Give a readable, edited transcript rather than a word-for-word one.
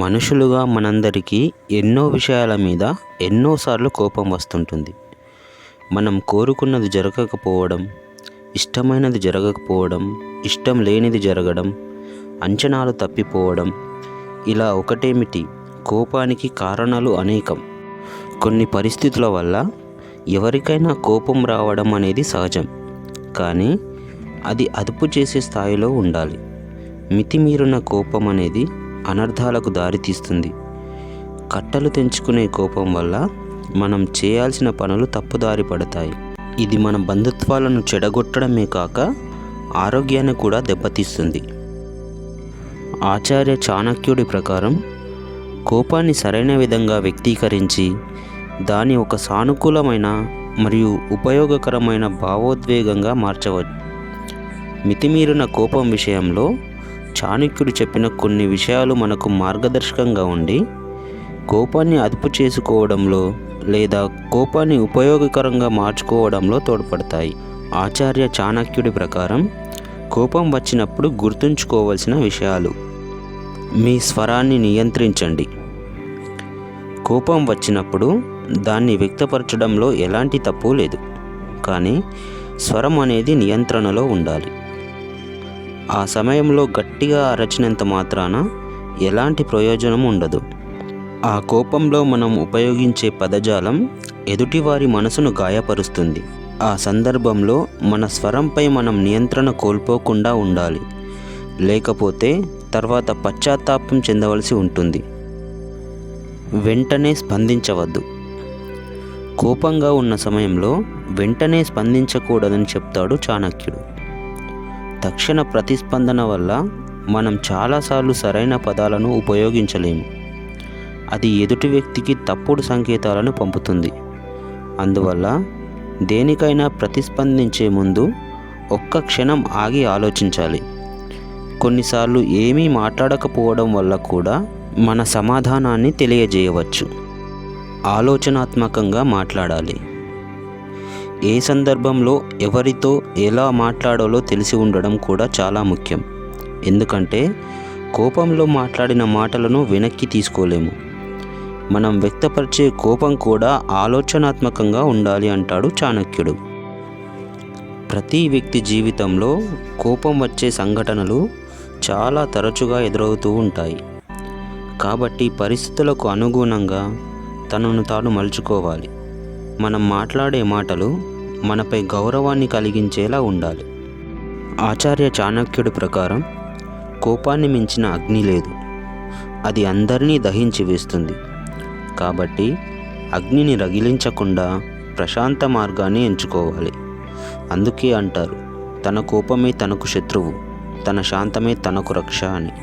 మనుషులుగా మనందరికీ ఎన్నో విషయాల మీద ఎన్నోసార్లు కోపం వస్తుంటుంది. మనం కోరుకున్నది జరగకపోవడం, ఇష్టమైనది జరగకపోవడం, ఇష్టం లేనిది జరగడం, అంచనాలు తప్పిపోవడం, ఇలా ఒకటేమిటి, కోపానికి కారణాలు అనేకం. కొన్ని పరిస్థితుల వల్ల ఎవరికైనా కోపం రావడం అనేది సహజం. కానీ అది అదుపు చేసే స్థాయిలో ఉండాలి. మితిమీరిన కోపం అనేది అనర్థాలకు దారితీస్తుంది. కట్టలు తెంచుకునే కోపం వల్ల మనం చేయాల్సిన పనులు తప్పుదారి పడతాయి. ఇది మన బంధుత్వాలను చెడగొట్టడమే కాక ఆరోగ్యాన్ని కూడా దెబ్బతీస్తుంది. ఆచార్య చాణక్యుడి ప్రకారం కోపాన్ని సరైన విధంగా వ్యక్తీకరించి దాని ఒక సానుకూలమైన మరియు ఉపయోగకరమైన భావోద్వేగంగా మార్చవచ్చు. మితిమీరిన కోపం విషయంలో చాణక్యుడు చెప్పిన కొన్ని విషయాలు మనకు మార్గదర్శకంగా ఉండి కోపాన్ని అదుపు చేసుకోవడంలో లేదా కోపాన్ని ఉపయోగకరంగా మార్చుకోవడంలో తోడ్పడతాయి. ఆచార్య చాణక్యుడి ప్రకారం కోపం వచ్చినప్పుడు గుర్తుంచుకోవాల్సిన విషయాలు: మీ స్వరాన్ని నియంత్రించండి. కోపం వచ్చినప్పుడు దాన్ని వ్యక్తపరచడంలో ఎలాంటి తప్పు లేదు, కానీ స్వరం అనేది నియంత్రణలో ఉండాలి. ఆ సమయంలో గట్టిగా అరచినంత మాత్రాన ఎలాంటి ప్రయోజనం ఉండదు. ఆ కోపంలో మనం ఉపయోగించే పదజాలం ఎదుటివారి మనసును గాయపరుస్తుంది. ఆ సందర్భంలో మన స్వరంపై మనం నియంత్రణ కోల్పోకుండా ఉండాలి, లేకపోతే తర్వాత పశ్చాత్తాపం చెందవలసి ఉంటుంది. వెంటనే స్పందించవద్దు. కోపంగా ఉన్న సమయంలో వెంటనే స్పందించకూడదని చెప్తాడు చాణక్యుడు. తక్షణ ప్రతిస్పందన వల్ల మనం చాలాసార్లు సరైన పదాలను ఉపయోగించలేము. అది ఎదుటి వ్యక్తికి తప్పుడు సంకేతాలను పంపుతుంది. అందువల్ల దేనికైనా ప్రతిస్పందించే ముందు ఒక్క క్షణం ఆగి ఆలోచించాలి. కొన్నిసార్లు ఏమీ మాట్లాడకపోవడం వల్ల కూడా మన సమాధానాన్ని తెలియజేయవచ్చు. ఆలోచనాత్మకంగా మాట్లాడాలి. ఏ సందర్భంలో ఎవరితో ఎలా మాట్లాడాలో తెలిసి ఉండడం కూడా చాలా ముఖ్యం. ఎందుకంటే కోపంలో మాట్లాడిన మాటలను వెనక్కి తీసుకోలేము. మనం వ్యక్తపరిచే కోపం కూడా ఆలోచనాత్మకంగా ఉండాలి అంటాడు చాణక్యుడు. ప్రతి వ్యక్తి జీవితంలో కోపం వచ్చే సంఘటనలు చాలా తరచుగా ఎదురవుతూ ఉంటాయి. కాబట్టి పరిస్థితులకు అనుగుణంగా తనను తాను మలుచుకోవాలి. మనం మాట్లాడే మాటలు మనపై గౌరవాన్ని కలిగించేలా ఉండాలి. ఆచార్య చాణక్యుడి ప్రకారం కోపాన్ని మించిన అగ్ని లేదు. అది అందరినీ దహించి వేస్తుంది. కాబట్టి అగ్నిని రగిలించకుండా ప్రశాంత మార్గాన్ని ఎంచుకోవాలి. అందుకే అంటారు, తన కోపమే తనకు శత్రువు, తన శాంతమే తనకు రక్ష అని.